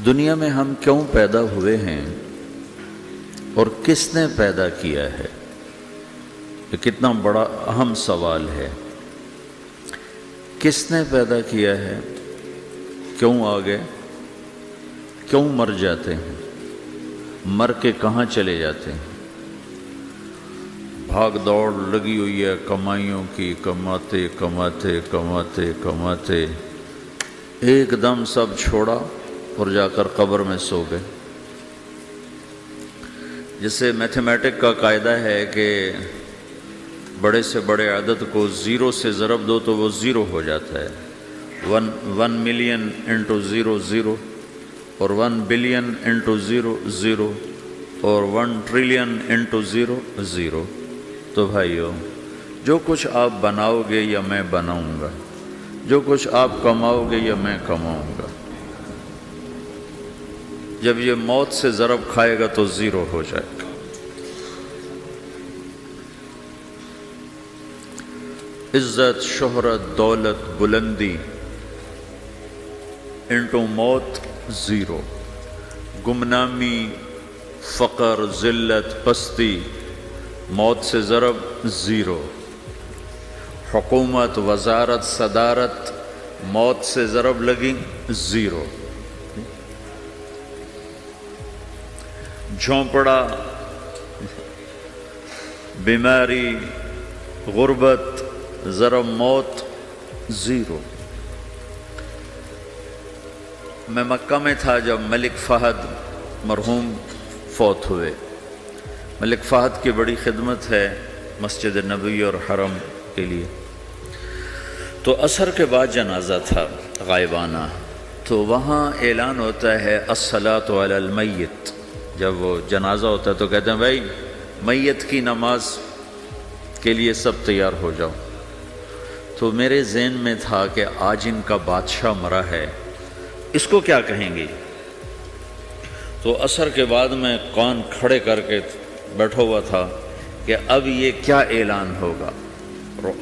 دنیا میں ہم کیوں پیدا ہوئے ہیں اور کس نے پیدا کیا ہے؟ یہ کتنا بڑا اہم سوال ہے۔ کس نے پیدا کیا ہے؟ کیوں آ گئے؟ کیوں مر جاتے ہیں؟ مر کے کہاں چلے جاتے ہیں؟ بھاگ دوڑ لگی ہوئی ہے کمائیوں کی، کماتے کماتے کماتے کماتے ایک دم سب چھوڑا اور جا کر قبر میں سو گئے۔ جسے میتھمیٹک کا قاعدہ ہے کہ بڑے سے بڑے عدد کو زیرو سے ضرب دو تو وہ زیرو ہو جاتا ہے۔ 1 ملین انٹو زیرو زیرو، اور 1 بلین انٹو زیرو زیرو، اور 1 ٹریلین انٹو زیرو زیرو۔ تو بھائیو، جو کچھ آپ بناؤ گے یا میں بناؤں گا، جو کچھ آپ کماؤ گے یا میں کماؤں گا، جب یہ موت سے ضرب کھائے گا تو زیرو ہو جائے گا۔ عزت، شہرت، دولت، بلندی انٹو موت زیرو، گمنامی، فقر، ذلت، پستی موت سے ضرب زیرو، حکومت، وزارت، صدارت موت سے ضرب لگی زیرو، جھونپڑا، بیماری، غربت ضرب موت زیرو۔ میں مکہ میں تھا جب ملک فہد مرحوم فوت ہوئے۔ ملک فہد کی بڑی خدمت ہے مسجد نبوی اور حرم کے لیے۔ تو عصر کے بعد جنازہ تھا غائبانہ، تو وہاں اعلان ہوتا ہے الصلاۃ علی المیت۔ جب وہ جنازہ ہوتا ہے تو کہتے ہیں بھائی میت کی نماز کے لیے سب تیار ہو جاؤ۔ تو میرے ذہن میں تھا کہ آج ان کا بادشاہ مرا ہے، اس کو کیا کہیں گے؟ تو عصر کے بعد میں کان کھڑے کر کے بیٹھا ہوا تھا کہ اب یہ کیا اعلان ہوگا۔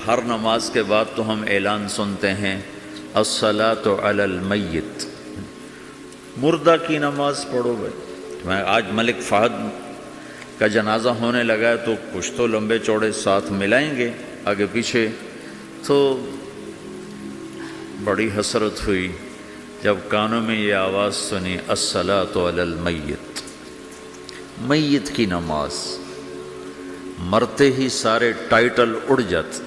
ہر نماز کے بعد تو ہم اعلان سنتے ہیں الصلاۃ علی المیت، مردہ کی نماز پڑھو بھائی۔ میں آج ملک فہد کا جنازہ ہونے لگا ہے تو کچھ تو لمبے چوڑے ساتھ ملائیں گے آگے پیچھے۔ تو بڑی حسرت ہوئی جب کانوں میں یہ آواز سنی الصلاۃ علی المیت، میت کی نماز۔ مرتے ہی سارے ٹائٹل اڑ جاتے،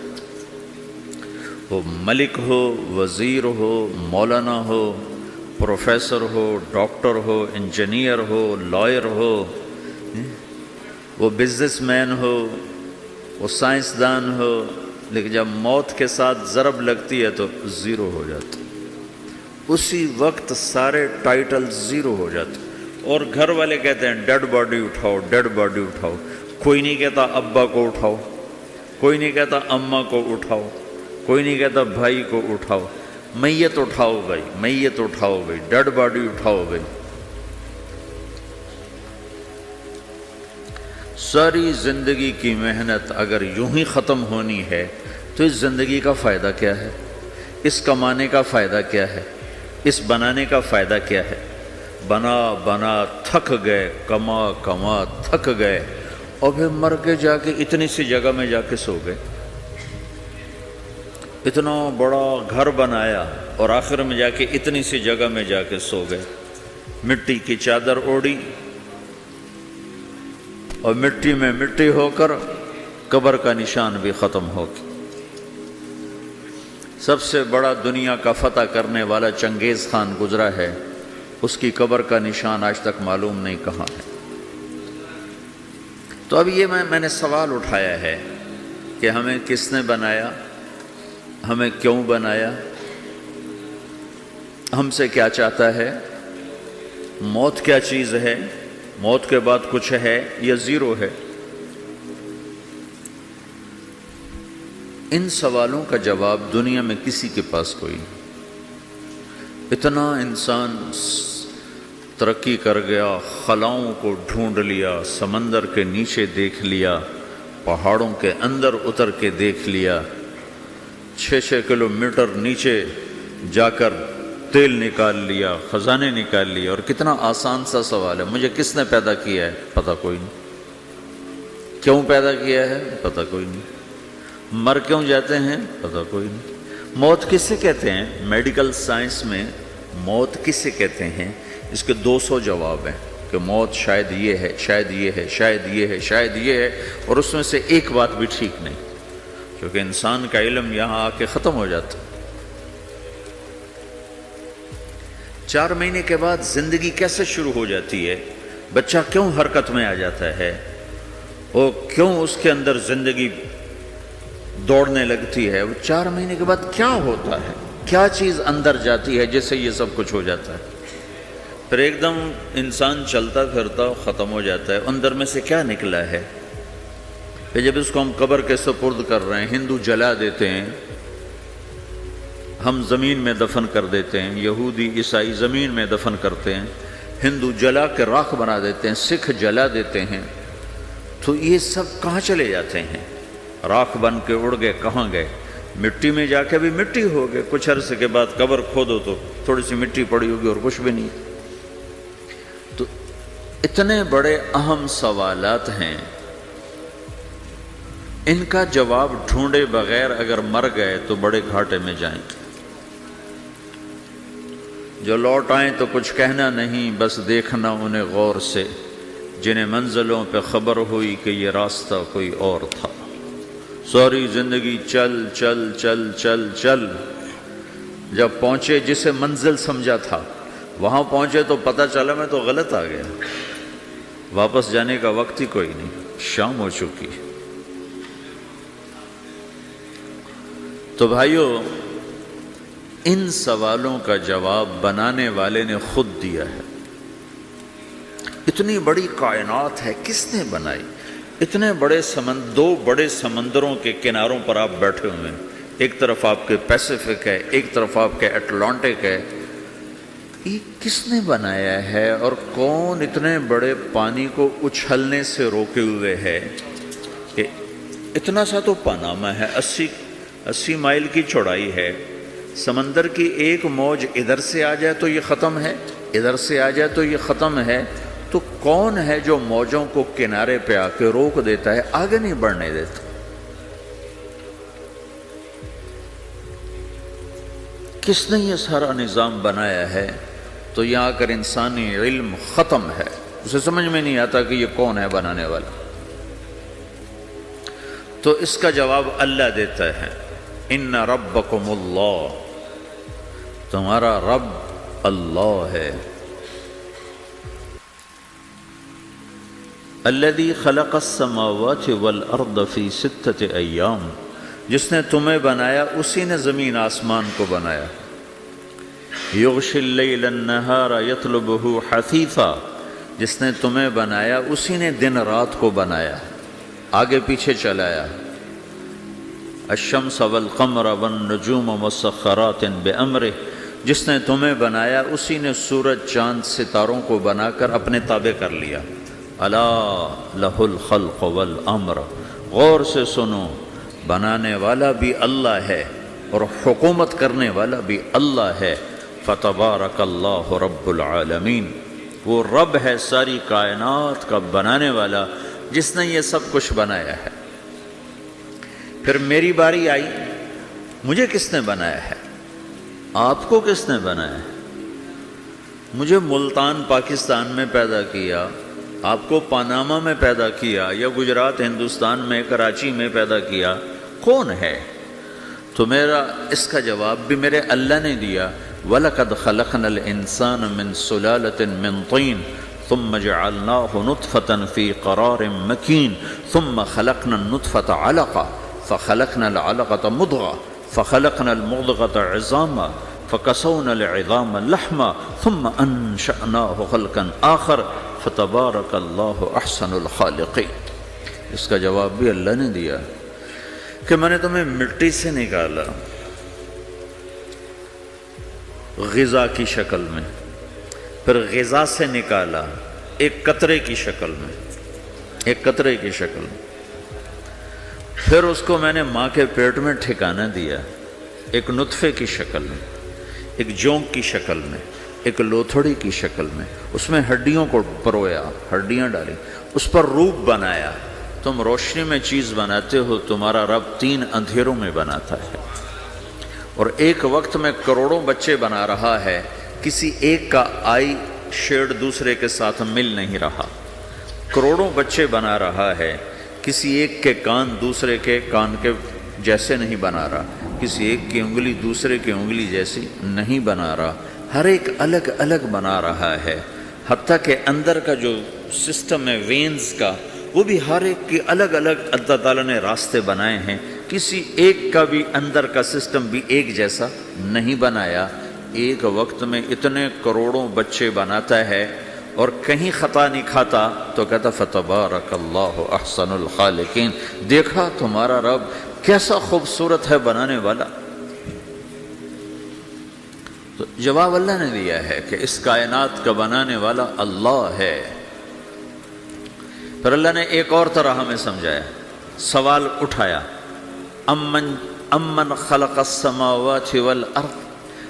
وہ ملک ہو، وزیر ہو، مولانا ہو، پروفیسر ہو، ڈاکٹر ہو، انجینئر ہو، لائر ہو، وہ بزنس مین ہو، وہ سائنسدان ہو، لیکن جب موت کے ساتھ ضرب لگتی ہے تو زیرو ہو جاتا، اسی وقت سارے ٹائٹل زیرو ہو جاتے۔ اور گھر والے کہتے ہیں ڈیڈ باڈی اٹھاؤ، ڈیڈ باڈی اٹھاؤ۔ کوئی نہیں کہتا ابا کو اٹھاؤ، کوئی نہیں کہتا اماں کو اٹھاؤ، کوئی نہیں کہتا بھائی کو اٹھاؤ۔ میت اٹھاؤ بھائی، میت اٹھاؤ بھائی، ڈیڈ باڈی اٹھاؤ بھائی۔ ساری زندگی کی محنت اگر یوں ہی ختم ہونی ہے تو اس زندگی کا فائدہ کیا ہے؟ اس کمانے کا فائدہ کیا ہے؟ اس بنانے کا فائدہ کیا ہے؟ بنا بنا تھک گئے، کما کما تھک گئے، اور پھر مر کے جا کے اتنی سی جگہ میں جا کے سو گئے۔ اتنا بڑا گھر بنایا اور آخر میں جا کے اتنی سی جگہ میں جا کے سو گئے۔ مٹی کی چادر اوڑھی اور مٹی میں مٹی ہو کر قبر کا نشان بھی ختم ہو گیا۔ سب سے بڑا دنیا کا فتح کرنے والا چنگیز خان گزرا ہے، اس کی قبر کا نشان آج تک معلوم نہیں کہاں ہے۔ تو اب یہ میں نے سوال اٹھایا ہے کہ ہمیں کس نے بنایا، ہمیں کیوں بنایا، ہم سے کیا چاہتا ہے، موت کیا چیز ہے، موت کے بعد کچھ ہے یا زیرو ہے؟ ان سوالوں کا جواب دنیا میں کسی کے پاس کوئی نہیں۔ اتنا انسان ترقی کر گیا، خلاؤں کو ڈھونڈ لیا، سمندر کے نیچے دیکھ لیا، پہاڑوں کے اندر اتر کے دیکھ لیا، 6 کلومیٹر نیچے جا کر تیل نکال لیا، خزانے نکال لیا، اور کتنا آسان سا سوال ہے، مجھے کس نے پیدا کیا ہے؟ پتہ کوئی نہیں۔ کیوں پیدا کیا ہے؟ پتہ کوئی نہیں۔ مر کیوں جاتے ہیں؟ پتہ کوئی نہیں۔ موت کسے کہتے ہیں؟ میڈیکل سائنس میں موت کسے کہتے ہیں؟ اس کے 200 جواب ہیں کہ موت شاید یہ ہے، شاید یہ ہے، شاید یہ ہے، شاید یہ ہے، اور اس میں سے ایک بات بھی ٹھیک نہیں، کیونکہ انسان کا علم یہاں آ کے ختم ہو جاتا۔ 4 مہینے کے بعد زندگی کیسے شروع ہو جاتی ہے؟ بچہ کیوں حرکت میں آ جاتا ہے؟ وہ کیوں اس کے اندر زندگی دوڑنے لگتی ہے؟ وہ 4 مہینے کے بعد کیا ہوتا ہے؟ کیا چیز اندر جاتی ہے جس سے یہ سب کچھ ہو جاتا ہے؟ پھر ایک دم انسان چلتا پھرتا ختم ہو جاتا ہے، اندر میں سے کیا نکلا ہے؟ پھر جب اس کو ہم قبر کے سپرد کر رہے ہیں، ہندو جلا دیتے ہیں، ہم زمین میں دفن کر دیتے ہیں، یہودی عیسائی زمین میں دفن کرتے ہیں، ہندو جلا کے راکھ بنا دیتے ہیں، سکھ جلا دیتے ہیں، تو یہ سب کہاں چلے جاتے ہیں؟ راکھ بن کے اڑ گئے، کہاں گئے؟ مٹی میں جا کے بھی مٹی ہو گئے، کچھ عرصے کے بعد قبر کھودو تو تھوڑی سی مٹی پڑی ہوگی اور کچھ بھی نہیں۔ تو اتنے بڑے اہم سوالات ہیں، ان کا جواب ڈھونڈے بغیر اگر مر گئے تو بڑے گھاٹے میں جائیں۔ جو لوٹ آئیں تو کچھ کہنا نہیں، بس دیکھنا انہیں غور سے، جنہیں منزلوں پہ خبر ہوئی کہ یہ راستہ کوئی اور تھا۔ ساری زندگی چل چل چل چل چل، جب پہنچے جسے منزل سمجھا تھا وہاں پہنچے تو پتہ چلا میں تو غلط آ گیا، واپس جانے کا وقت ہی کوئی نہیں، شام ہو چکی۔ تو بھائیو، ان سوالوں کا جواب بنانے والے نے خود دیا ہے۔ اتنی بڑی کائنات ہے، کس نے بنائی؟ اتنے بڑے دو بڑے سمندروں کے کناروں پر آپ بیٹھے ہوئے ہیں، ایک طرف آپ کے پیسیفک ہے، ایک طرف آپ کے اٹلانٹک ہے، یہ کس نے بنایا ہے؟ اور کون اتنے بڑے پانی کو اچھلنے سے روکے ہوئے ہے کہ اتنا سا تو پاناما ہے، 80 مائل کی چوڑائی ہے، سمندر کی ایک موج ادھر سے آ جائے تو یہ ختم ہے، ادھر سے آ جائے تو یہ ختم ہے، تو کون ہے جو موجوں کو کنارے پہ آ کے روک دیتا ہے، آگے نہیں بڑھنے دیتا؟ کس نے یہ سارا نظام بنایا ہے؟ تو یہاں آ کر انسانی علم ختم ہے، اسے سمجھ میں نہیں آتا کہ یہ کون ہے بنانے والا۔ تو اس کا جواب اللہ دیتا ہے، ان ربکم اللہ، تمہارا رب اللہ ہے، الذی خلق السماوات والارض فی 6 ایام، جس نے تمہیں بنایا اسی نے زمین آسمان کو بنایا، یغشی اللیل النہار یطلبہ حثیثا، جس نے تمہیں بنایا اسی نے دن رات کو بنایا، آگے پیچھے چلایا، الشمس والقمر والنجوم مسخرات بامرہ، جس نے تمہیں بنایا اسی نے سورج چاند ستاروں کو بنا کر اپنے تابع کر لیا، الا لہ الخلق والامر، غور سے سنو، بنانے والا بھی اللہ ہے اور حکومت کرنے والا بھی اللہ ہے، فتبارک اللہ رب العالمین، وہ رب ہے ساری کائنات کا بنانے والا جس نے یہ سب کچھ بنایا ہے۔ پھر میری باری آئی، مجھے کس نے بنایا ہے؟ آپ کو کس نے بنایا ہے؟ مجھے ملتان پاکستان میں پیدا کیا، آپ کو پاناما میں پیدا کیا، یا گجرات ہندوستان میں کراچی میں پیدا کیا، کون ہے؟ تو میرا اس کا جواب بھی میرے اللہ نے دیا، وَلَقَدْ خَلَقْنَا الْإِنسَانَ مِنْ سُلَالَةٍ مِّن طِينٍ ثُمَّ جَعَلْنَاهُ نُطْفَةً فِي قَرَارٍ مَّكِينٍ ثُمَّ خَلَقْنَا النُّطْفَةَ عَلَقَةً فَخَلَقْنَا الْعَلَقَةَ مُضْغَةً فَخَلَقْنَا الْمُضْغَةَ عِظَامًا فَكَسَوْنَا الْعِظَامَ لَحْمًا ثُمَّ أَنشَأْنَاهُ خَلْقًا آخَرَ فَتَبَارَكَ اللَّهُ أَحْسَنُ الْخَالِقِينَ۔ اس کا جواب بھی اللہ نے دیا کہ میں نے تمہیں مٹی سے نکالا غذا کی شکل میں، پھر غذا سے نکالا ایک قطرے کی شکل میں، ایک قطرے کی شکل میں، پھر اس کو میں نے ماں کے پیٹ میں ٹھکانہ دیا ایک نطفے کی شکل میں، ایک جونک کی شکل میں، ایک لوتھڑی کی شکل میں، اس میں ہڈیوں کو پرویا، ہڈیاں ڈالی، اس پر روپ بنایا۔ تم روشنی میں چیز بناتے ہو، تمہارا رب 3 اندھیروں میں بناتا ہے، اور ایک وقت میں کروڑوں بچے بنا رہا ہے، کسی ایک کا آئی شیڈ دوسرے کے ساتھ مل نہیں رہا، کروڑوں بچے بنا رہا ہے، کسی ایک کے کان دوسرے کے کان کے جیسے نہیں بنا رہا، کسی ایک کی انگلی دوسرے کی انگلی جیسی نہیں بنا رہا، ہر ایک الگ الگ بنا رہا ہے، حتیٰ کہ اندر کا جو سسٹم ہے وینز کا، وہ بھی ہر ایک کی الگ الگ اللہ تعالیٰ نے راستے بنائے ہیں، کسی ایک کا بھی اندر کا سسٹم بھی ایک جیسا نہیں بنایا۔ ایک وقت میں اتنے کروڑوں بچے بناتا ہے اور کہیں خطا نہیں کھاتا، تو کہتا فتبارک اللہ احسن الخالقین، دیکھا تمہارا رب کیسا خوبصورت ہے بنانے والا۔ تو جواب اللہ نے دیا ہے کہ اس کائنات کا بنانے والا اللہ ہے۔ پھر اللہ نے ایک اور طرح ہمیں سمجھایا، سوال اٹھایا، امن خلق السماوات والارض،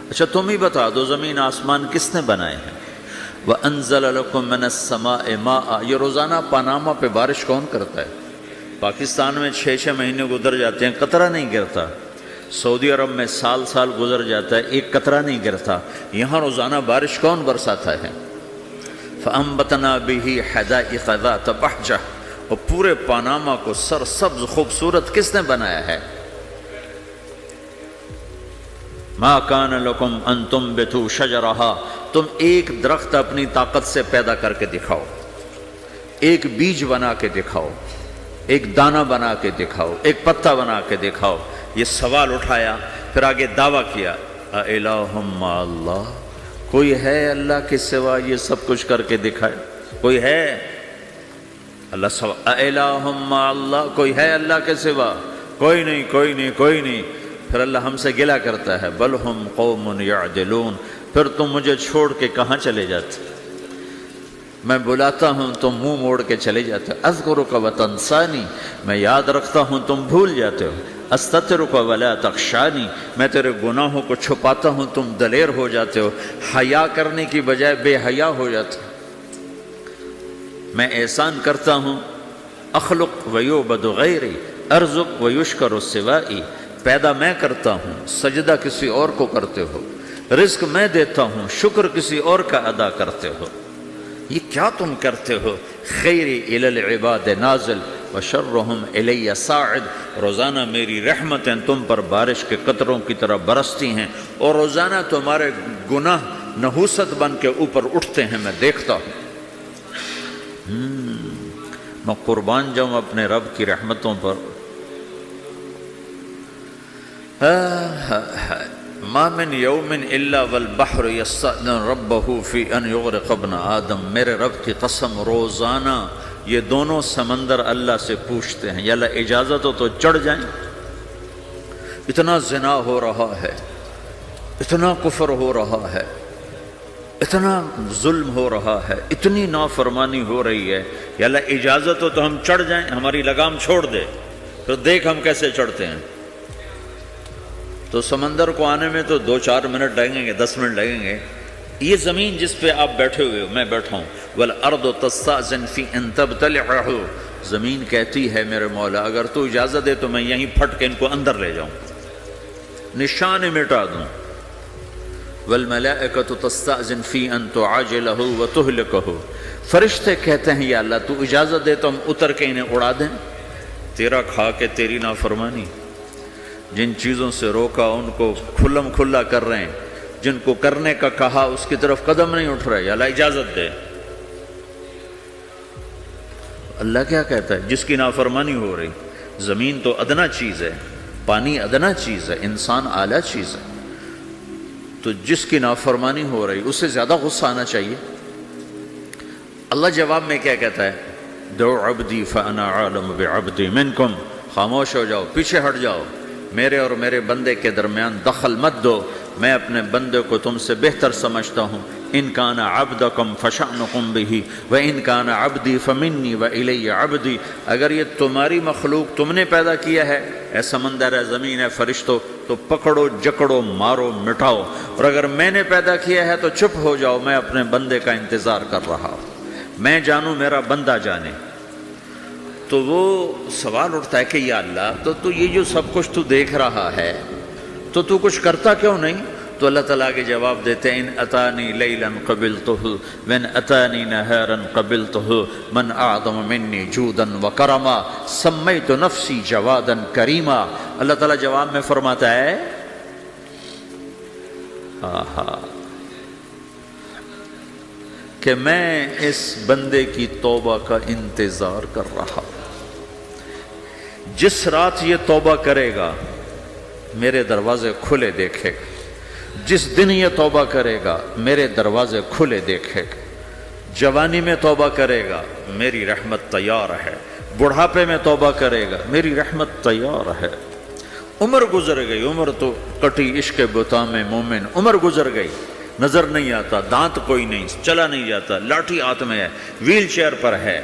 اچھا تم ہی بتا دو زمین آسمان کس نے بنائے ہیں؟ وَأَنزَلَ لَكُم مِّنَ السَّمَاءِ مَاءً، یہ روزانہ پاناما پہ بارش کون کرتا ہے؟ پاکستان میں 6 مہینے گزر جاتے ہیں، قطرہ نہیں گرتا، سعودی عرب میں سال گزر جاتا ہے، ایک قطرہ نہیں گرتا، یہاں روزانہ بارش کون برساتا ہے؟ فَأَنبَتْنَا بِهِ حَدَائِقَ ذَاتَ بَهْجَةٍ، اور پورے پاناما کو سرسبز خوبصورت کس نے بنایا ہے؟ مَا كَانَ لَكُمْ أَن تُنبِتُوا شَجَرَهَا، تم ایک درخت اپنی طاقت سے پیدا کر کے دکھاؤ، ایک بیج بنا کے دکھاؤ، ایک دانہ بنا کے دکھاؤ، ایک پتا بنا کے دکھاؤ۔ یہ سوال اٹھایا، پھر آگے دعویٰ کیا، اَإِلَٰهٌ مَّعَ اللَّهِ، کوئی ہے اللہ کے سوا یہ سب کچھ کر کے دکھائے؟ کوئی ہے؟ اللہ سوال، اَإِلَٰهٌ مَّعَ اللَّهِ، کوئی ہے اللہ کے سوا؟ کوئی نہیں، کوئی نہیں، کوئی نہیں۔ پھر اللہ ہم سے گلہ کرتا ہے، بل ہم قوم یعدلون، پھر تم مجھے چھوڑ کے کہاں چلے جاتے؟ میں بلاتا ہوں تم منہ موڑ کے چلے جاتے ہو، اذکرک وتنسانی، میں یاد رکھتا ہوں تم بھول جاتے ہو، استترک ولا تخشانی، میں تیرے گناہوں کو چھپاتا ہوں تم دلیر ہو جاتے ہو، حیا کرنے کی بجائے بے حیا ہو جاتے ہو۔ میں احسان کرتا ہوں، اخلق ویعبد غیری، ارزق ویشکر سوائی، پیدا میں کرتا ہوں، سجدہ کسی اور کو کرتے ہو، رزق میں دیتا ہوں، شکر کسی اور کا ادا کرتے ہو، یہ کیا تم کرتے ہو؟ خیری الی العباد نازل وشرہم الی صاعد، روزانہ میری رحمتیں تم پر بارش کے قطروں کی طرح برستی ہیں، اور روزانہ تمہارے گناہ نحوست بن کے اوپر اٹھتے ہیں، میں دیکھتا ہوں۔ میں قربان جاؤں اپنے رب کی رحمتوں پر۔ ما من یوم الا والبحر یستأذن ربہ فی ان یغرق ابن آدم، میرے رب کی قسم روزانہ یہ دونوں سمندر اللہ سے پوچھتے ہیں، یا اللہ اجازت ہو تو چڑھ جائیں، اتنا زنا ہو رہا ہے، اتنا کفر ہو رہا ہے، اتنا ظلم ہو رہا ہے، اتنی نافرمانی ہو رہی ہے، یا اللہ اجازت ہو تو ہم چڑھ جائیں، ہماری لگام چھوڑ دے، تو دیکھ ہم کیسے چڑھتے ہیں۔ تو سمندر کو آنے میں تو 2-4 منٹ لگیں گے، 10 منٹ لگیں گے۔ یہ زمین جس پہ آپ بیٹھے ہوئے ہو، میں بیٹھا ہوں، وَالْأَرْضُ تَسْتَأْذِنُ فِي أَن تَبْتَلِعَهُ، زمین کہتی ہے میرے مولا اگر تو اجازت دے تو میں یہیں پھٹ کے ان کو اندر لے جاؤں، نشان مٹا دوں۔ وَالْمَلَائِكَةُ تَسْتَأْذِنُ فِي أَن تُعَاجِلَهُ وَتُهْلِكَهُ، فرشتے کہتے ہیں یا اللہ تو اجازت دے تو ہم اتر کے انہیں اڑا دیں، تیرا کھا کے تیری نافرمانی، جن چیزوں سے روکا ان کو کھلم کھلا کر رہے ہیں، جن کو کرنے کا کہا اس کی طرف قدم نہیں اٹھ رہے، یا اللہ اجازت دے۔ اللہ کیا کہتا ہے؟ جس کی نافرمانی ہو رہی، زمین تو ادنا چیز ہے، پانی ادنا چیز ہے، انسان اعلیٰ چیز ہے، تو جس کی نافرمانی ہو رہی اسے زیادہ غصہ آنا چاہیے۔ اللہ جواب میں کیا کہتا ہے؟ دعو عبدی فانا عالم بعبدی منکم، خاموش ہو جاؤ، پیچھے ہٹ جاؤ، میرے اور میرے بندے کے درمیان دخل مت دو، میں اپنے بندے کو تم سے بہتر سمجھتا ہوں، ان کان عبدکم فشأنکم بہ وان کان عبدی فمنی والی عبدی، اگر یہ تمہاری مخلوق تم نے پیدا کیا ہے، اے سمندر ہے، زمین ہے، فرشتوں، تو پکڑو جکڑو مارو مٹاؤ، اور اگر میں نے پیدا کیا ہے تو چپ ہو جاؤ، میں اپنے بندے کا انتظار کر رہا ہوں، میں جانوں میرا بندہ جانے۔ تو وہ سوال اٹھتا ہے کہ یا اللہ، تو یہ جو سب کچھ تو دیکھ رہا ہے تو کچھ کرتا کیوں نہیں؟ تو اللہ تعالیٰ کے جواب دیتے ہیں ان اتانی لیلا قبلتہ وان اتانی نہارا قبلتہ من اعظم منی جودا وکرما سمیت نفسی جوادا کریما۔ اللہ تعالیٰ جواب میں فرماتا ہے کہ میں اس بندے کی توبہ کا انتظار کر رہا ہوں، جس رات یہ توبہ کرے گا میرے دروازے کھلے دیکھے گا، جس دن یہ توبہ کرے گا میرے دروازے کھلے دیکھے گا، جوانی میں توبہ کرے گا میری رحمت تیار ہے، بڑھاپے میں توبہ کرے گا میری رحمت تیار ہے۔ عمر گزر گئی، عمر تو کٹی عشق بتا میں مومن، عمر گزر گئی، نظر نہیں آتا، دانت کوئی نہیں، چلا نہیں جاتا، لاٹھی ہاتھ میں ہے، ویل چیئر پر ہے۔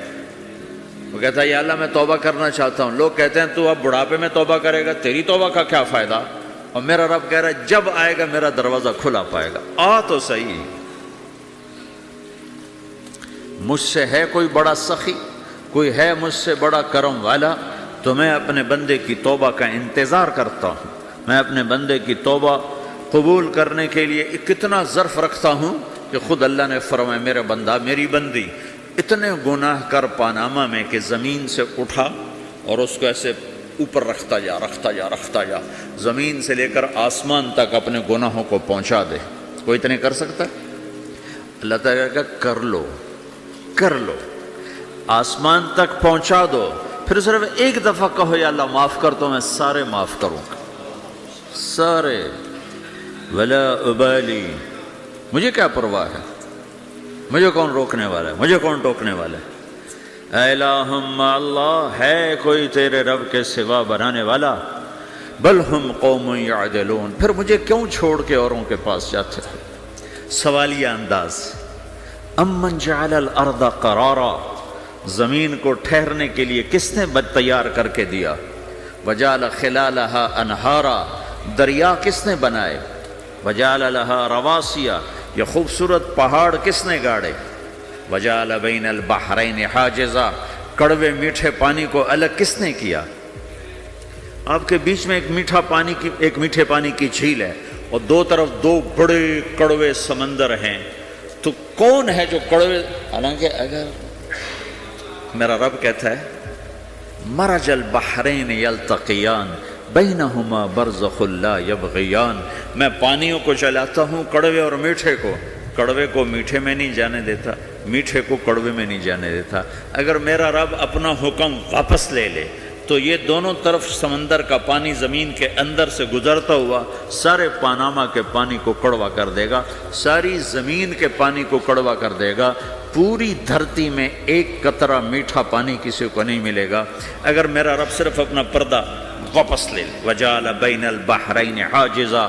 وہ کہتا ہے یا اللہ میں توبہ کرنا چاہتا ہوں۔ لوگ کہتے ہیں تو اب بڑھاپے میں توبہ کرے گا، تیری توبہ کا کیا فائدہ؟ اور میرا رب کہہ رہا ہے جب آئے گا میرا دروازہ کھلا پائے گا، آ تو صحیح۔ مجھ سے ہے کوئی بڑا سخی، کوئی ہے مجھ سے بڑا کرم والا، تو میں اپنے بندے کی توبہ کا انتظار کرتا ہوں، میں اپنے بندے کی توبہ قبول کرنے کے لیے کتنا ظرف رکھتا ہوں کہ خود اللہ نے فرمایا میرا بندہ میری بندی اتنے گناہ کر پاناما میں کہ زمین سے اٹھا اور اس کو ایسے اوپر رکھتا جا، زمین سے لے کر آسمان تک اپنے گناہوں کو پہنچا دے۔ کوئی اتنے کر سکتا ہے؟ اللہ تعالیٰ کا کر لو، آسمان تک پہنچا دو، پھر صرف ایک دفعہ کہو یا اللہ معاف کر، تو میں سارے معاف کروں گا، سارے، ولا ابالی، مجھے کیا پرواہ ہے، مجھے کون روکنے والا ہے، مجھے کون ٹوکنے والا ہے؟ اے الہم اللہ، ہے کوئی تیرے رب کے سوا بنانے والا؟ بل ہم قوم یعدلون، پھر مجھے کیوں چھوڑ کے اوروں کے پاس جاتے ہیں؟ سوالیہ انداز۔ امن جعل الارض قرارا، زمین کو ٹھہرنے کے لیے کس نے تیار کر کے دیا؟ وجعل خلالہا انہارا، دریا کس نے بنائے؟ وجعل لہا رواسیا، یہ خوبصورت پہاڑ کس نے گاڑے؟ وجعل بین البحرین حاجزا، کڑوے میٹھے پانی کو الگ کس نے کیا؟ آپ کے بیچ میں ایک میٹھے پانی کی جھیل ہے اور دو طرف دو بڑے کڑوے سمندر ہیں، تو کون ہے جو کڑوے؟ حالانکہ اگر میرا رب کہتا ہے مرج البحرین یلتقیان بینہما برزخ لا یبغیان، میں پانیوں کو چلاتا ہوں، کڑوے اور میٹھے کو، کڑوے کو میٹھے میں نہیں جانے دیتا، میٹھے کو کڑوے میں نہیں جانے دیتا۔ اگر میرا رب اپنا حکم واپس لے لے تو یہ دونوں طرف سمندر کا پانی زمین کے اندر سے گزرتا ہوا سارے پاناما کے پانی کو کڑوا کر دے گا، ساری زمین کے پانی کو کڑوا کر دے گا، پوری دھرتی میں ایک قطرہ میٹھا پانی کسی کو نہیں ملے گا اگر میرا رب صرف اپنا پردہ واپس لے لے۔ وجعل بین البحرین حاجزا،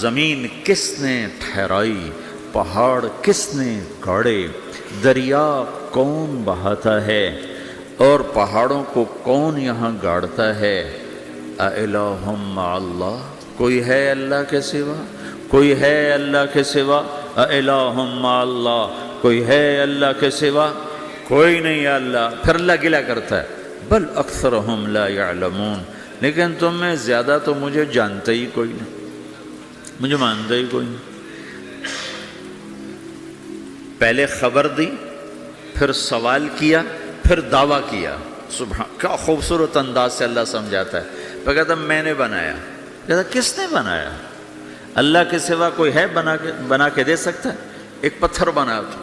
زمین کس نے ٹھہرائی، پہاڑ کس نے گاڑے، دریا کون بہاتا ہے اور پہاڑوں کو کون یہاں گاڑتا ہے؟ اِلَٰهٌ مَّعَ اللَّهِ، کوئی ہے اللہ کے سوا؟ کوئی ہے اللہ کے سوا؟ اِلَٰهٌ مَّعَ اللَّهِ، کوئی ہے اللہ کے سوا؟ کوئی نہیں ہے اللہ۔ پھر اللہ گلہ کرتا ہے بل اکثرہم لا یعلمون، لیکن تم میں زیادہ تو مجھے جانتے ہی کوئی نہیں، مجھے مانتے ہی کوئی نہیں۔ پہلے خبر دی، پھر سوال کیا، پھر دعویٰ کیا۔ سبحان، کیا خوبصورت انداز سے اللہ سمجھاتا ہے۔ پھر کہتا میں نے بنایا، کہتا کس نے بنایا؟ اللہ کے سوا کوئی ہے بنا کے دے سکتا ہے؟ ایک پتھر بنایا تو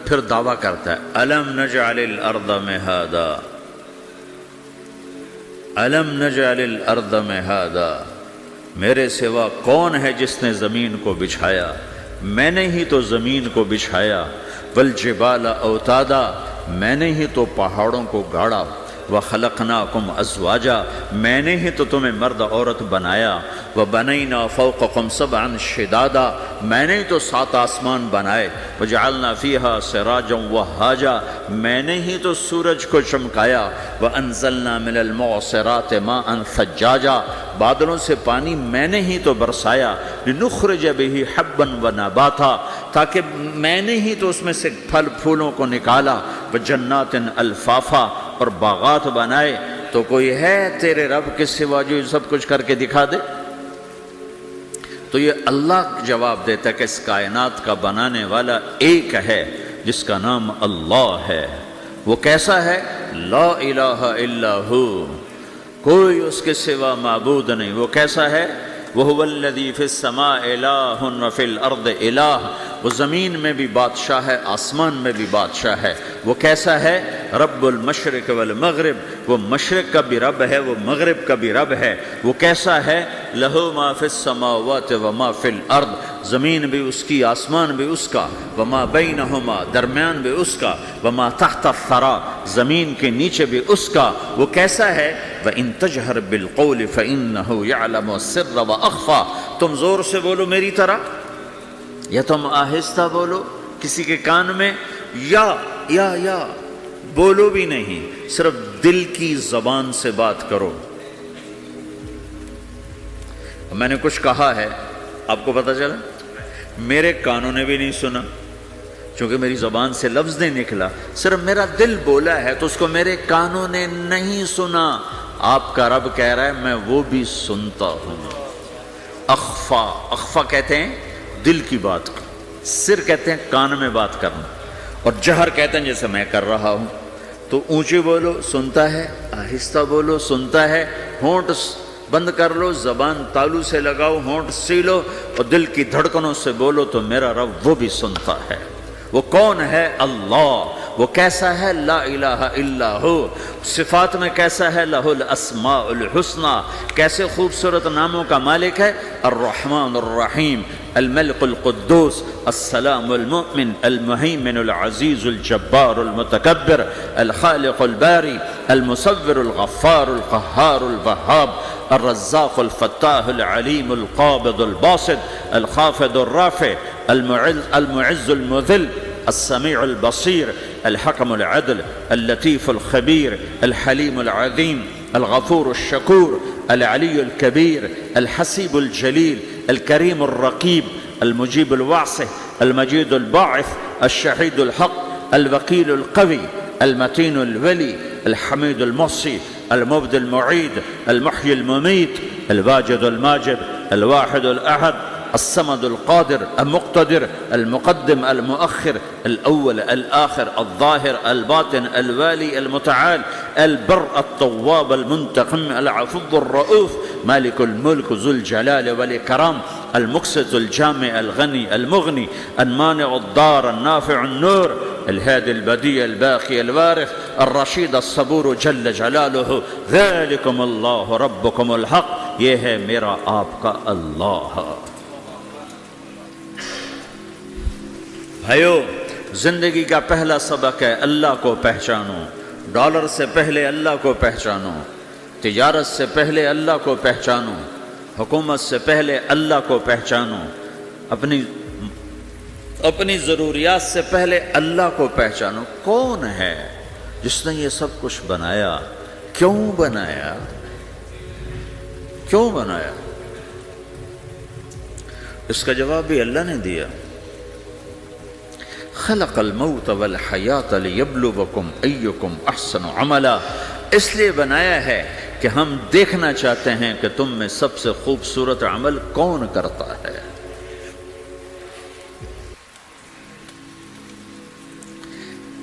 پھر دعویٰ کرتا ہے الم نجعل الارض مہادا، الم نجعل الارض مہادا، میرے سوا کون ہے جس نے زمین کو بچھایا؟ میں نے ہی تو زمین کو بچھایا۔ والجبال اوتادا، میں نے ہی تو پہاڑوں کو گاڑا۔ وَخَلَقْنَاكُمْ أَزْوَاجًا میں نے ہی تو تمہیں مرد عورت بنایا، وَبَنَيْنَا فَوْقَكُمْ سَبْعًا شِدَادًا میں نے ہی تو 7 آسمان بنائے، وَجَعَلْنَا فِيهَا سِرَاجًا وَهَّاجًا میں نے ہی تو سورج کو چمکایا، وَأَنزَلْنَا مِنَ الْمُعْصِرَاتِ مَاءً ثَجَّاجًا بادلوں سے پانی میں نے ہی تو برسایا، لِنُخْرِجَ بِهِ حَبًّا وَنَبَاتًا تاکہ میں نے ہی تو اس میں سے پھل پھولوں کو نکالا، وَجَنَّاتٍ الْفَافًا اور باغات بنائے۔ تو کوئی ہے تیرے رب کے سوا جو یہ سب کچھ کر کے دکھا دے؟ تو یہ اللہ جواب دیتا ہے کہ اس کائنات کا بنانے والا ایک ہے جس کا نام اللہ ہے۔ وہ کیسا ہے؟ لا الہ الا ہو، کوئی اس کے سوا معبود نہیں۔ وہ کیسا ہے؟ وَهُوَ الَّذِي فِي السَّمَاءِ إِلَٰهٌ وَفِي الْأَرْضِ إِلَٰهٌ وہ زمین میں بھی بادشاہ ہے، آسمان میں بھی بادشاہ ہے۔ وہ کیسا ہے؟ رب المشرق والمغرب وہ مشرق کا بھی رب ہے، وہ مغرب کا بھی رب ہے۔ وہ کیسا ہے؟ لَهُ مَا فِي السَّمَاوَاتِ وَمَا فِي الْأَرْضِ زمین بھی اس کی، آسمان بھی اس کا، وَمَا بَيْنَهُمَا درمیان بھی اس کا، وَمَا تَحْتَ الثَّرَىٰ زمین کے نیچے بھی اس کا۔ وہ کیسا ہے؟ وَإِن تَجْهَرْ بِالْقَوْلِ فَإِنَّهُ يَعْلَمُ السِّرَّ وَأَخْفَىٰ تم زور سے بولو میری طرح، یا تم آہستہ بولو کسی کے کان میں، یا بولو بھی نہیں، صرف دل کی زبان سے بات کرو۔ میں نے کچھ کہا ہے، آپ کو پتہ چلا؟ میرے کانوں نے بھی نہیں سنا، چونکہ میری زبان سے لفظ نہیں نکلا، صرف میرا دل بولا ہے تو اس کو میرے کانوں نے نہیں سنا۔ آپ کا رب کہہ رہا ہے میں وہ بھی سنتا ہوں۔ اخفا کہتے ہیں دل کی بات کو، سر کہتے ہیں کان میں بات کرنا، اور جہر کہتے ہیں جیسے میں کر رہا ہوں۔ تو اونچی بولو سنتا ہے، آہستہ بولو سنتا ہے، ہونٹ بند کر لو، زبان تالو سے لگاؤ، ہونٹ سیلو اور دل کی دھڑکنوں سے بولو تو میرا رب وہ بھی سنتا ہے۔ وہ کون ہے؟ اللہ۔ وہ کیسا ہے؟ لا الہ الا ہو۔ صفات میں کیسا ہے؟ لہ الاسماء الحسنی کیسے خوبصورت ناموں کا مالک ہے؟ الرحمن الرحیم، الملک القدوس، السلام المؤمن، المہیمن العزیز الجبار المتکبر، الخالق الباری، المصور الغفار القہار الوہاب، الرزاق الفتاح العلیم القابض الباسط، الخافض الرافع، المعز المذل، السمیع البصیر، الحکم العدل، اللطیف الخبیر، الحلیم العظیم، الغفور الشکور، العلی الکبیر، الحسیب الجلیل، الکریم الرقیب، المجیب الواسع، المجید الباعث، الشہید الحق، الوکیل القوی، المتین الولی، الحمید المحصی، المبدی المعید، المحیی الممیت، الواجد الماجد، الواحد الأحد، الصمد القادر المقتدر، المقدم المؤخر، الأول الآخر، الظاهر الباطن، الوالي المتعال، البر التواب المنتقم، العفو الرؤوف، مالك الملك ذو الجلال والإكرام، المقسط الجامع الغني المغني، المانع الضار النافع النور، الهادي البديع الباقي الوارث، الرشيد الصبور جل جلاله، ذلكم الله ربكم الحق یہ ہے میرا آپ کا اللہ۔ بھائیو، زندگی کا پہلا سبق ہے اللہ کو پہچانو۔ ڈالر سے پہلے اللہ کو پہچانو، تجارت سے پہلے اللہ کو پہچانو، حکومت سے پہلے اللہ کو پہچانو، اپنی ضروریات سے پہلے اللہ کو پہچانو۔ کون ہے جس نے یہ سب کچھ بنایا؟ کیوں بنایا؟ کیوں بنایا؟ اس کا جواب بھی اللہ نے دیا۔ خلق الموت والحیات لیبلوکم ایکم احسن عملا، اس لیے بنایا ہے کہ ہم دیکھنا چاہتے ہیں کہ تم میں سب سے خوبصورت عمل کون کرتا ہے۔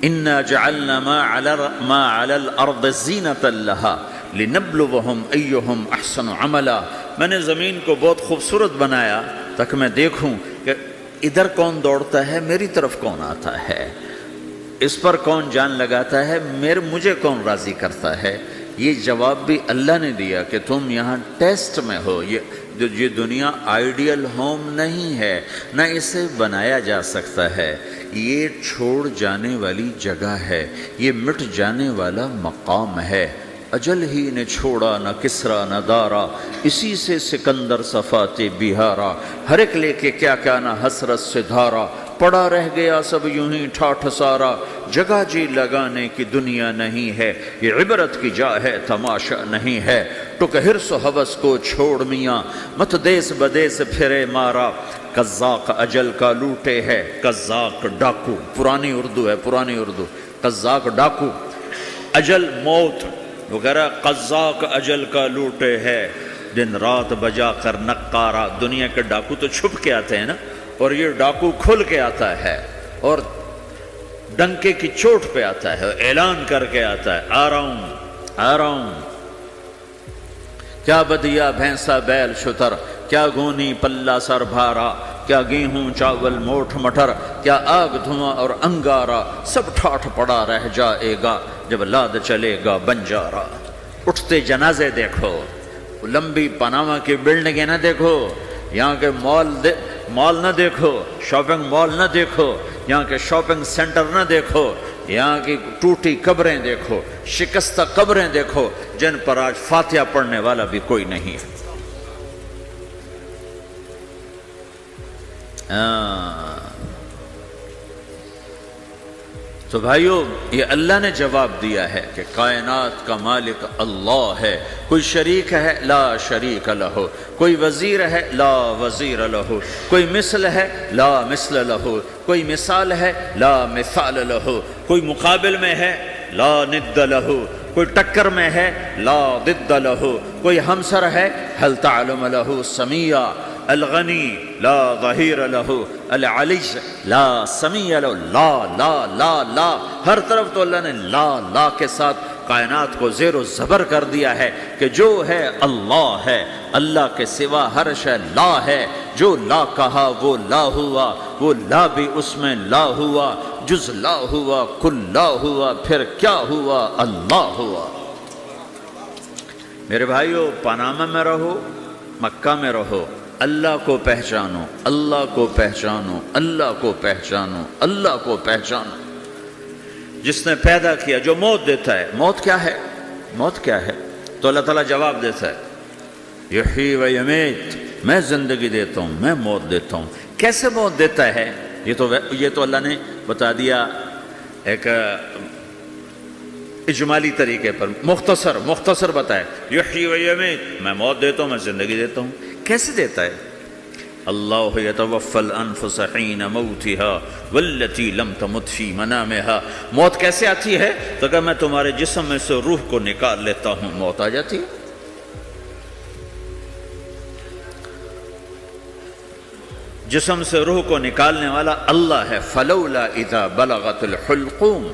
انا جعلنا ما علی الارض زینۃ لها لنبلوہم ایہم احسن عملا، میں نے زمین کو بہت خوبصورت بنایا تاکہ میں دیکھوں کہ ادھر کون دوڑتا ہے، میری طرف کون آتا ہے، اس پر کون جان لگاتا ہے، مجھے کون راضی کرتا ہے۔ یہ جواب بھی اللہ نے دیا کہ تم یہاں ٹیسٹ میں ہو، یہ یہ دنیا آئیڈیل ہوم نہیں ہے، نہ اسے بنایا جا سکتا ہے، یہ چھوڑ جانے والی جگہ ہے، یہ مٹ جانے والا مقام ہے۔ اجل ہی نے چھوڑا نہ کسرا نہ دارا، اسی سے سکندر صفات بہارا، ہر ایک لے کے کیا کیا نہ حسرت سے دھارا، پڑا رہ گیا سب یوں ہی ٹھاٹھ سارا، جگہ جی لگانے کی دنیا نہیں ہے، یہ عبرت کی جا ہے تماشا نہیں ہے، ٹک حرص و ہوس کو چھوڑ میاں، مت دیس بدیس پھرے مارا، قزاق اجل کا لوٹے ہے، قزاق ڈاکو، پرانی اردو ہے، پرانی اردو، قزاق ڈاکو، اجل موت وغیرہ، قزاق اجل کا لوٹے ہے، دن رات بجا کر نقارا۔ دنیا کے ڈاکو تو چھپ کے آتے ہیں نا، اور یہ ڈاکو کھل کے آتا ہے اور ڈنکے کی چوٹ پہ آتا ہے، اعلان کر کے آتا ہے، آ رہا ہوں آ رہا ہوں۔ کیا بدیا بھینسا بیل شتر، کیا گونی پلہ سر بھارا، کیا گیہوں چاول موٹھ مٹر، کیا آگ دھواں اور انگارا، سب ٹھاٹھ پڑا رہ جائے گا جب لاد چلے گا بنجارا۔ اٹھتے جنازے دیکھو، لمبی پاناما کی بلڈنگیں نہ دیکھو، یہاں کے مال نہ دیکھو، شاپنگ مال نہ دیکھو، یہاں کے شاپنگ سینٹر نہ دیکھو، یہاں کی ٹوٹی قبریں دیکھو، شکستہ قبریں دیکھو، جن پر آج فاتحہ پڑھنے والا بھی کوئی نہیں ہے۔ تو بھائیو، یہ اللہ نے جواب دیا ہے کہ کائنات کا مالک اللہ ہے، کوئی شریک ہے لا شریک لہ، کوئی وزیر ہے لا وزیر لہ، کوئی مثل ہے لا مثل لہ، کوئی مثال ہے لا مثال لہ، کوئی مقابل میں ہے لا ند لہ، کوئی ٹکر میں ہے لا ضد لہ، کوئی ہمسر ہے هل تعلم لہ سمیہ، الغنی لا ظہیر لہ، العلی لا سمیع لہ، لا لا لا لا، ہر طرف تو اللہ نے لا لا کے ساتھ کائنات کو زیر و زبر کر دیا ہے کہ جو ہے اللہ ہے، اللہ کے سوا ہر شے لا ہے، جو لا کہا وہ لا ہوا، وہ لا بھی اس میں لا ہوا، جز لا ہوا کل لا ہوا، پھر کیا ہوا؟ اللہ ہوا۔ میرے بھائیو، پاناما میں رہو، مکہ میں رہو، اللہ کو پہچانو، اللہ کو پہچانو، اللہ کو پہچانو، اللہ کو پہچانو۔ جس نے پیدا کیا، جو موت دیتا ہے، موت کیا ہے؟ موت کیا ہے؟ تو اللہ تعالیٰ جواب دیتا ہے، یحیی و یمیت، میں زندگی دیتا ہوں، میں موت دیتا ہوں۔ کیسے موت دیتا ہے؟ یہ تو اللہ نے بتا دیا ایک اجمالی طریقے پر، مختصر بتائے، یحیی و یمیت، میں موت دیتا ہوں، میں زندگی دیتا ہوں۔ کیسے دیتا ہے؟ اللہ یتوفی الانفس حین موتها والتی لم تمت فی منامها۔ موت کیسے آتی ہے؟ تو کہ میں تمہارے جسم میں سے روح کو نکال لیتا ہوں، موت آ جاتی ہے۔ جسم سے روح کو نکالنے والا اللہ ہے۔ فلولا اذا بلغت الحلقوم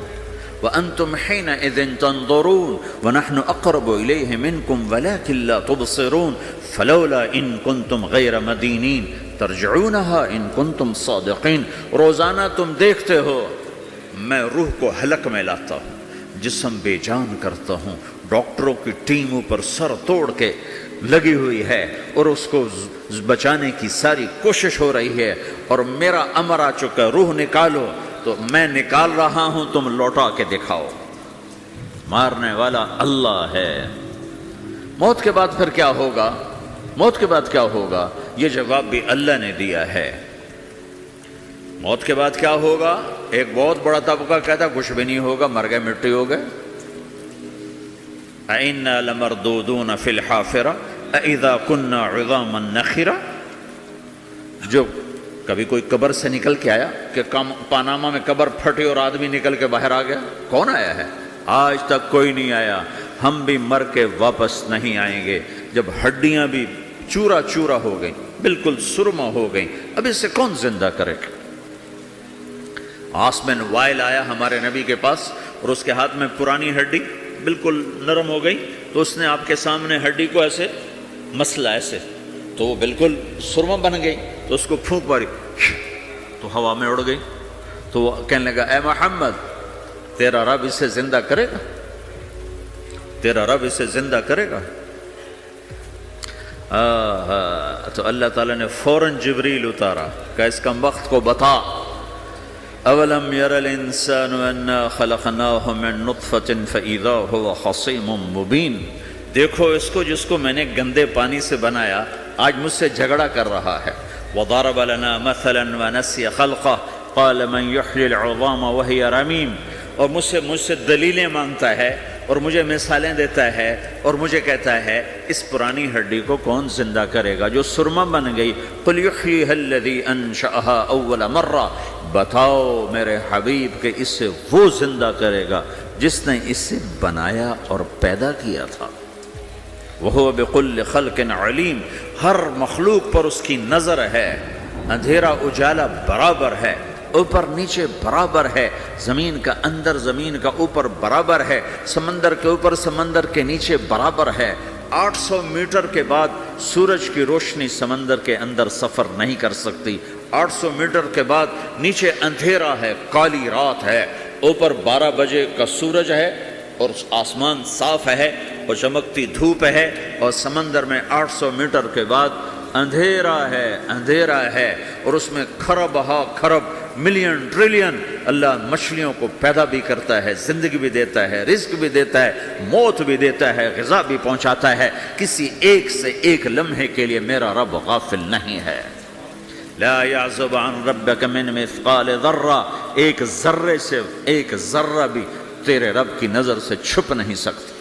وانتم حينئذ تنظرون ونحن اقرب اليه منكم ولكن لا تبصرون فلولا ان كنتم غير مدينين ترجعونها ان كنتم صادقين۔ روزانہ تم دیکھتے ہو میں روح کو حلق میں لاتا ہوں، جسم بے جان کرتا ہوں، ڈاکٹروں کی ٹیم اوپر سر توڑ کے لگی ہوئی ہے اور اس کو بچانے کی ساری کوشش ہو رہی ہے، اور میرا امر آ چکا، روح نکالو، تو میں نکال رہا ہوں، تم لوٹا کے دکھاؤ۔ مارنے والا اللہ ہے۔ موت کے بعد پھر کیا ہوگا؟ موت کے بعد کیا ہوگا؟ یہ جواب بھی اللہ نے دیا ہے۔ موت کے بعد کیا ہوگا؟ ایک بہت بڑا طبقہ کہتا کچھ بھی نہیں ہوگا، مر گئے، مٹی ہو گئے۔ اَإِنَّا لَمَرْدُودُونَ فِي الْحَافِرَةِ أَإِذَا كُنَّا عِظَامًا نَخِرَةً۔ جو کبھی کوئی قبر سے نکل کے آیا کہ پاناما میں قبر پھٹی اور آدمی نکل کے باہر آ گیا؟ کون آیا ہے؟ آج تک کوئی نہیں آیا۔ ہم بھی مر کے واپس نہیں آئیں گے۔ جب ہڈیاں بھی چورا چورا ہو گئیں، بالکل سرما ہو گئیں، اب اس سے کون زندہ کرے گا؟ آسمن وائل آیا ہمارے نبی کے پاس اور اس کے ہاتھ میں پرانی ہڈی بالکل نرم ہو گئی، تو اس نے آپ کے سامنے ہڈی کو ایسے مسلا، ایسے، تو وہ بالکل سرما بن گئی، تو اس کو پھونک ماری تو ہوا میں اڑ گئی۔ تو وہ کہنے لگا، اے محمد، تیرا رب اسے زندہ کرے گا؟ تیرا رب اسے زندہ کرے گا؟ تو اللہ تعالیٰ نے فوراً جبریل اتارا کہ اس کم وقت کو بتا، اولم یر الانسان انا خلقناہ من نطفۃ فاذا هو خصیم مبین، دیکھو اس کو جس کو میں نے گندے پانی سے بنایا آج مجھ سے جھگڑا کر رہا ہے. وضرب لنا مثلا ونسی خلقہ قال من یحیی العظام وہی رمیم، اور مجھ سے دلیلیں مانگتا ہے اور مجھے مثالیں دیتا ہے اور مجھے کہتا ہے اس پرانی ہڈی کو کون زندہ کرے گا جو سرما بن گئی. قل یحییھا الذی انشأھا اول مرہ، بتاؤ میرے حبیب کہ اس سے وہ زندہ کرے گا جس نے اسے بنایا اور پیدا کیا تھا. وہو بکل خلق علیم، ہر مخلوق پر اس کی نظر ہے، اندھیرا اجالا برابر ہے، اوپر نیچے برابر ہے، زمین کا اندر زمین کا اوپر برابر ہے، سمندر کے اوپر سمندر کے نیچے برابر ہے. 800 میٹر کے بعد سورج کی روشنی سمندر کے اندر سفر نہیں کر سکتی. 800 میٹر کے بعد نیچے اندھیرا ہے، کالی رات ہے، اوپر 12 بجے کا سورج ہے اور آسمان صاف ہے اور چمکتی دھوپ ہے، اور سمندر میں 800 میٹر کے بعد اندھیرا ہے اور اس میں کھرب ہا کھرب ملین ٹریلین اللہ مچھلیوں کو پیدا بھی کرتا ہے، زندگی بھی دیتا ہے، رزق بھی دیتا ہے، موت بھی دیتا ہے، غذا بھی پہنچاتا ہے. کسی ایک سے ایک لمحے کے لیے میرا رب غافل نہیں ہے. لا يعزب عن ربك من مثقال ذرہ، ایک ذرے سے ایک ذرہ بھی تیرے رب کی نظر سے چھپ نہیں سکتا.